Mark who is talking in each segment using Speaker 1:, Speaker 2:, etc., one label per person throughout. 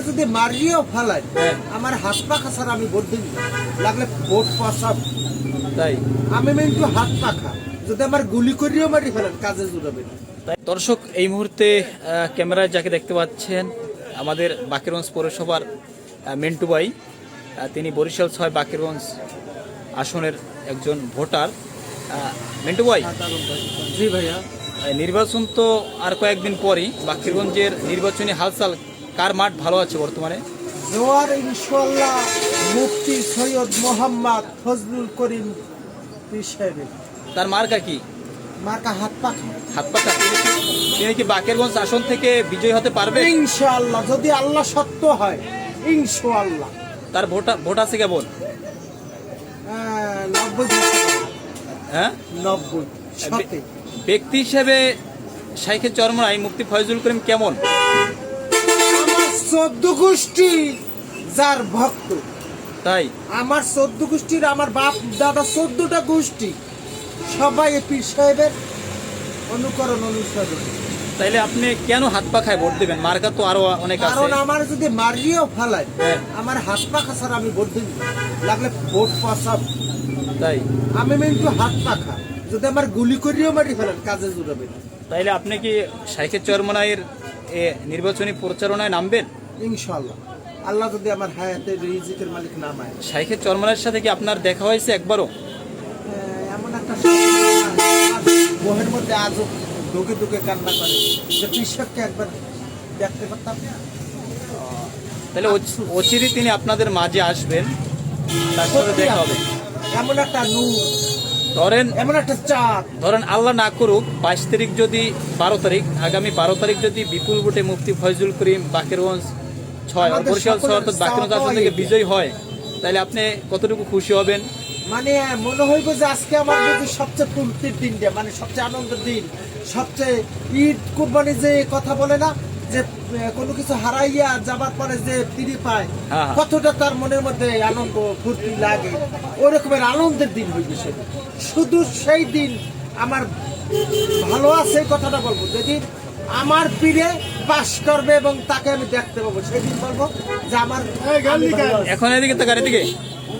Speaker 1: যদি মারিয়েও ফেলায় আমার হাত পা খাসার আমি ভোট দিই না, লাগলে ভোট পাসাব।
Speaker 2: তাই
Speaker 1: আমি কিন্তু হাত পা খা, যদি আমার গুলি করিয়েও মারি ফেলেন কাজে জুড়াবে না।
Speaker 2: দর্শক, এই মুহূর্তে ক্যামেরায় যাকে দেখতে পাচ্ছেন আমাদের বাকেরগঞ্জ পৌরসভার মিন্টু ভাই। তিনি বরিশাল ৬ বাকেরগঞ্জ আসনের একজন ভোটার। মিন্টু ভাই,
Speaker 1: জি ভাইয়া,
Speaker 2: নির্বাচন তো আর কয়েকদিন পরই, বাকেরগঞ্জের নির্বাচনী হালচাল কার মাঠ ভালো আছে বর্তমানে?
Speaker 1: জোয়ার ইনশাআল্লাহ মুফতি সৈয়দ মোহাম্মদ ফজলুল করিম পীর সাহেবের।
Speaker 2: তার মার্কা কি?
Speaker 1: মার্কা হাত পা খা।
Speaker 2: হাত পাখা। তিনি কি বাকেরগঞ্জ আসন থেকে বিজয়ী হতে পারবে?
Speaker 1: ইনশাআল্লাহ, যদি আল্লাহ সত্য হয় ইনশাআল্লাহ।
Speaker 2: তার ভোট আছে কেবল
Speaker 1: 90।
Speaker 2: হ্যাঁ,
Speaker 1: 90 সাথে।
Speaker 2: ব্যক্তি হিসেবে শাইখের চরমনাই মুফতি ফয়জুল করিম কেমন?
Speaker 1: আমার 14 গোষ্ঠী যার ভক্ত।
Speaker 2: তাই
Speaker 1: আমার 14 গোষ্ঠীর, আমার বাপ দাদা 14টা গোষ্ঠী সবাই পীর সাহেবের অনুকরণ অনুসরণ।
Speaker 2: তাইলে আপনি কেন হাত পাখায় ভোট দিবেন? মার্কা তো আরো অনেক আছে।
Speaker 1: কারণ আমার যদি মারিয়েও ফেলায় আমার হাত পা খাসার আমি ভোট দিই না, লাগলে ভোট পাসাব।
Speaker 2: তাই
Speaker 1: আমি কিন্তু হাত পা খা, যদি আমার গুলি করিয়েও মারি ফেলেন কাজে জুড়াবে না।
Speaker 2: তাইলে আপনি কি শাইখের চরমনাইয়ের নির্বাচনী প্রচারণায় নামবেন?
Speaker 1: ইনশাআল্লাহ, আল্লাহ যদি আমার হায়াতের রিজিকের মালিক নামায়।
Speaker 2: শাইখের চরমনাইয়ের সাথে কি আপনার দেখা হয়েছে একবারও?
Speaker 1: এমন একটা বহের মধ্যে আজও ঢুকে ঢুকে কান্না করে যে কৃষককে একবার দেখতে পারতাম।
Speaker 2: তাহলে অচিরেই তিনি আপনাদের মাঝে আসবেন, তার সাথে দেখা হবে।
Speaker 1: এমন একটা নূর,
Speaker 2: ধরেন
Speaker 1: এমন একটা চাঁদ।
Speaker 2: আল্লাহ না করুক 22 তারিখ যদি 12 তারিখ, আগামী 12 তারিখ যদি বিপুল ভোটে মুফতি ফয়জুল করিম বাকেরগঞ্জ 6 বরিশাল 6 অর্থাৎ বাকেরগঞ্জ আসন থেকে বিজয়ী হয়, তাহলে আপনি কতটুকু খুশি হবেন?
Speaker 1: মানে মনে হইব যে আজকে আমার যদি সবচেয়ে ফুর্তির দিনটা, মানে সবচেয়ে আনন্দের দিন, সবচেয়ে ঈদ কুরবানি যে কথা বলে না, যে কোনো কিছু হারাইয়া যাবার পরে যে ফিরে পায়, কতটা তার মনের মধ্যে আনন্দ ফুর্তি লাগে, ওই রকমের আনন্দের দিন হইবে সেদিন। শুধু সেই দিন আমার ভালো আছে এই কথাটা বলবো, যেদিন আমার পীরে পাশ করবে এবং তাকে আমি দেখতে পাবো, সেদিন বলবো যে আমার।
Speaker 2: এখন এদিকে তো গাড়ি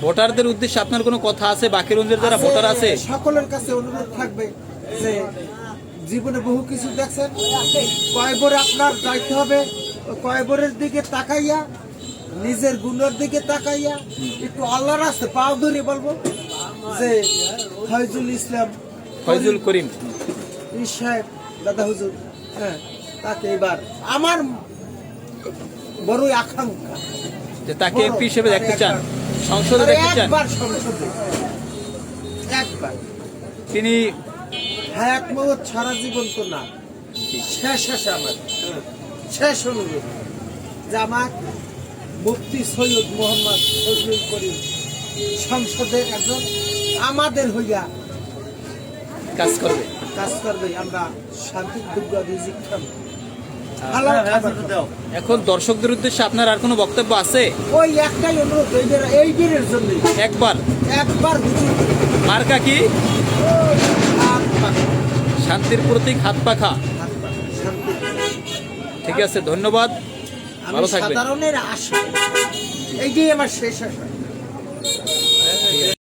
Speaker 2: ভোটারদের উদ্দেশ্যে আপনার কোনো কথা আছে? বাকেরগঞ্জের যারা ভোটার আছে
Speaker 1: সকলের কাছে অনুরোধ থাকবে যে জীবনে বহু কিছু দেখছেন, কয়বরে আপনার যাইতে হবে, কয়বরের দিকে তাকাইয়া, নিজের গুণের দিকে তাকাইয়া একটু আল্লাহর রাস্তে পাও ধরে বলবো যে ফয়জুল
Speaker 2: করিম
Speaker 1: সাহেব দাদা হুজুর, হ্যাঁ, তাকে এবার আমার বড়ই আকাঙ্ক্ষা
Speaker 2: যে তাকে এমপি হিসেবে দেখতে চান, সংসদে দেখতে চান।
Speaker 1: একবার
Speaker 2: তিনি
Speaker 1: হায়াত মহৎ সারা জীবন তো না, শেষ আমার শেষ অনুরোধ যে আমার মুফতি সৈয়দ মোহাম্মদ ফজলুল করিম সংসদের একজন আমাদের হইয়া
Speaker 2: কাজ করবে।
Speaker 1: আমরা শান্তির দুর্গ রিজিক খাবো।
Speaker 2: এখন দর্শকদের উদ্দেশ্যে আপনার আর কোনো বক্তব্য আছে?
Speaker 1: ওই একটাই অনুরোধ, এই দিনের জন্য একবার
Speaker 2: মার্কা কি? শান্তির প্রতীক হাত পাখা। ঠিক আছে, ধন্যবাদ, ভালো থাকবেন।
Speaker 1: সাধারণের আশা এইটাই আমার শেষ আশা।